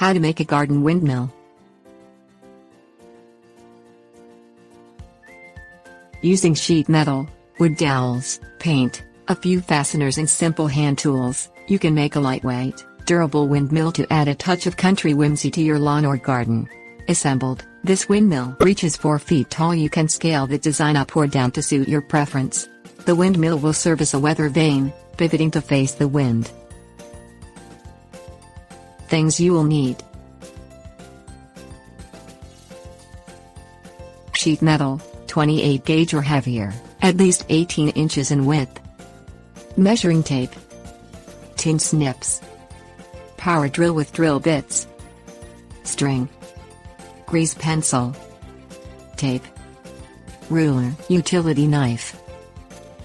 How to make a garden windmill. Using sheet metal, wood dowels, paint, a few fasteners and simple hand tools, you can make a lightweight, durable windmill to add a touch of country whimsy to your lawn or garden. Assembled, this windmill reaches 4 feet tall. You can scale the design up or down to suit your preference. The windmill will serve as a weather vane, pivoting to face the wind. Things you will need: sheet metal, 28 gauge or heavier, at least 18 inches in width. Measuring tape. Tin snips. Power drill with drill bits. String. Grease pencil. Tape. Ruler. Utility knife.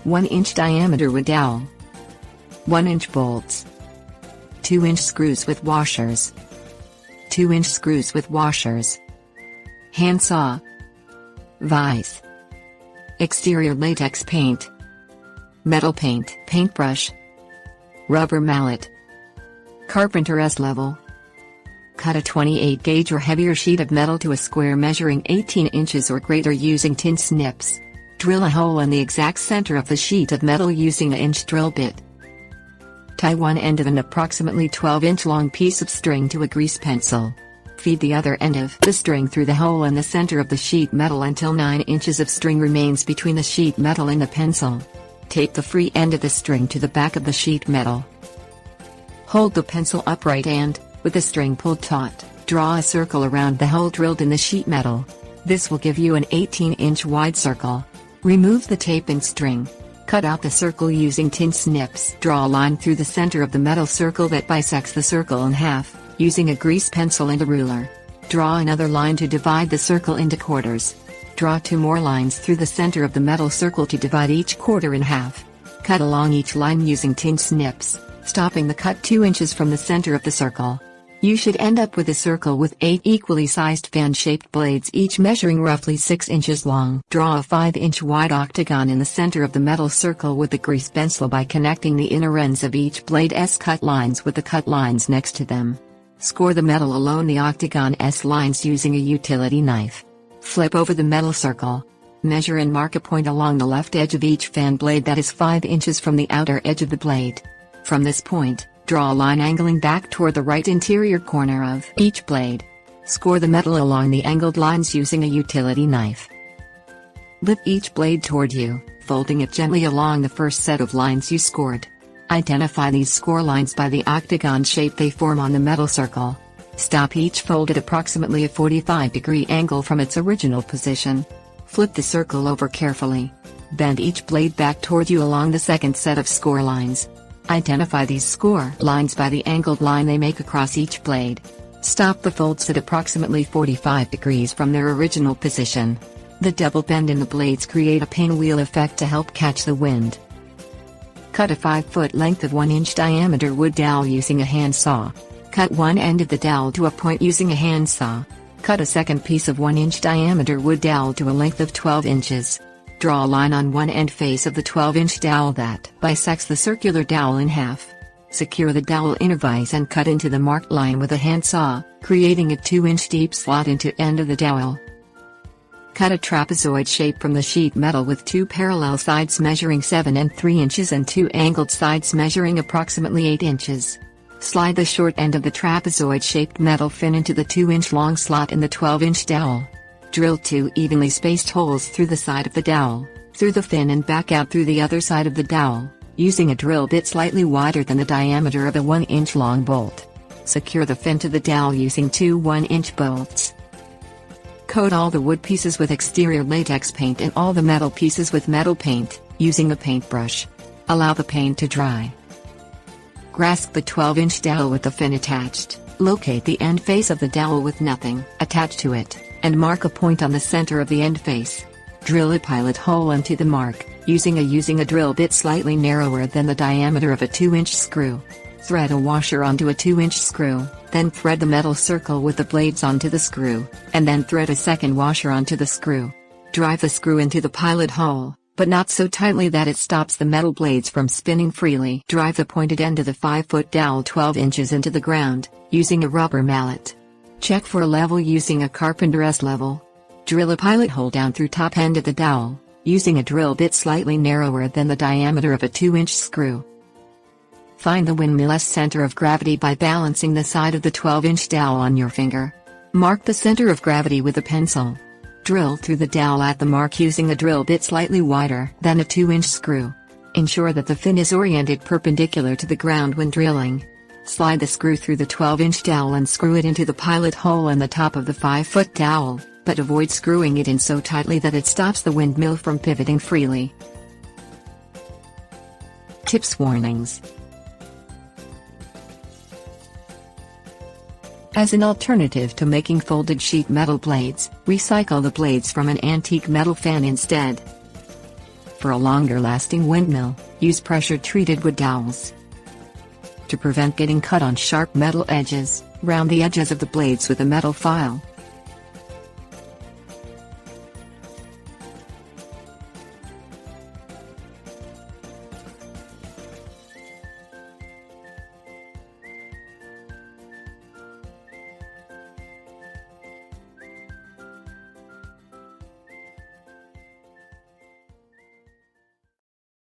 1-inch diameter wood dowel. 1-inch bolts. 2-inch screws with washers. 2-inch screws with washers. Handsaw. Vise. Exterior latex paint. Metal paint. Paintbrush. Rubber mallet. Carpenter S-level. Cut a 28 gauge or heavier sheet of metal to a square measuring 18 inches or greater using tin snips. Drill a hole in the exact center of the sheet of metal using an inch drill bit. Tie one end of an approximately 12-inch long piece of string to a grease pencil. Feed the other end of the string through the hole in the center of the sheet metal until 9 inches of string remains between the sheet metal and the pencil. Tape the free end of the string to the back of the sheet metal. Hold the pencil upright and, with the string pulled taut, draw a circle around the hole drilled in the sheet metal. This will give you an 18-inch wide circle. Remove the tape and string. Cut out the circle using tin snips. Draw a line through the center of the metal circle that bisects the circle in half, using a grease pencil and a ruler. Draw another line to divide the circle into quarters. Draw 2 more lines through the center of the metal circle to divide each quarter in half. Cut along each line using tin snips, stopping the cut 2 inches from the center of the circle. You should end up with a circle with 8 equally sized fan-shaped blades, each measuring roughly 6 inches long. Draw a 5-inch wide octagon in the center of the metal circle with the grease pencil by connecting the inner ends of each blade's cut lines with the cut lines next to them. Score the metal along the octagon's lines using a utility knife. Flip over the metal circle. Measure and mark a point along the left edge of each fan blade that is 5 inches from the outer edge of the blade. From this point, draw a line angling back toward the right interior corner of each blade. Score the metal along the angled lines using a utility knife. Lift each blade toward you, folding it gently along the first set of lines you scored. Identify these score lines by the octagon shape they form on the metal circle. Stop each fold at approximately a 45-degree angle from its original position. Flip the circle over carefully. Bend each blade back toward you along the second set of score lines. Identify these score lines by the angled line they make across each blade. Stop the folds at approximately 45 degrees from their original position. The double bend in the blades create a pinwheel effect to help catch the wind. Cut a 5-foot length of 1-inch diameter wood dowel using a handsaw. Cut one end of the dowel to a point using a handsaw. Cut a second piece of 1-inch diameter wood dowel to a length of 12 inches. Draw a line on one end face of the 12-inch dowel that bisects the circular dowel in half. Secure the dowel in a vise and cut into the marked line with a handsaw, creating a 2-inch deep slot into end of the dowel. Cut a trapezoid shape from the sheet metal with 2 parallel sides measuring 7 and 3 inches and 2 angled sides measuring approximately 8 inches. Slide the short end of the trapezoid-shaped metal fin into the 2-inch long slot in the 12-inch dowel. Drill 2 evenly spaced holes through the side of the dowel, through the fin and back out through the other side of the dowel, using a drill bit slightly wider than the diameter of a 1-inch long bolt. Secure the fin to the dowel using 2 1-inch bolts. Coat all the wood pieces with exterior latex paint and all the metal pieces with metal paint, using a paintbrush. Allow the paint to dry. Grasp the 12-inch dowel with the fin attached. Locate the end face of the dowel with nothing attached to it, and mark a point on the center of the end face. Drill a pilot hole into the mark, using a drill bit slightly narrower than the diameter of a 2-inch screw. Thread a washer onto a 2-inch screw, then thread the metal circle with the blades onto the screw, and then thread a second washer onto the screw. Drive the screw into the pilot hole, but not so tightly that it stops the metal blades from spinning freely. Drive the pointed end of the 5-foot dowel 12 inches into the ground, using a rubber mallet. Check for a level using a carpenter's level. Drill a pilot hole down through top end of the dowel, using a drill bit slightly narrower than the diameter of a 2-inch screw. Find the windmill's center of gravity by balancing the side of the 12-inch dowel on your finger. Mark the center of gravity with a pencil. Drill through the dowel at the mark using a drill bit slightly wider than a 2-inch screw. Ensure that the fin is oriented perpendicular to the ground when drilling. Slide the screw through the 12-inch dowel and screw it into the pilot hole in the top of the 5-foot dowel, but avoid screwing it in so tightly that it stops the windmill from pivoting freely. Tips warnings. As an alternative to making folded sheet metal blades, recycle the blades from an antique metal fan instead. For a longer-lasting windmill, use pressure-treated wood dowels. To prevent getting cut on sharp metal edges, round the edges of the blades with a metal file.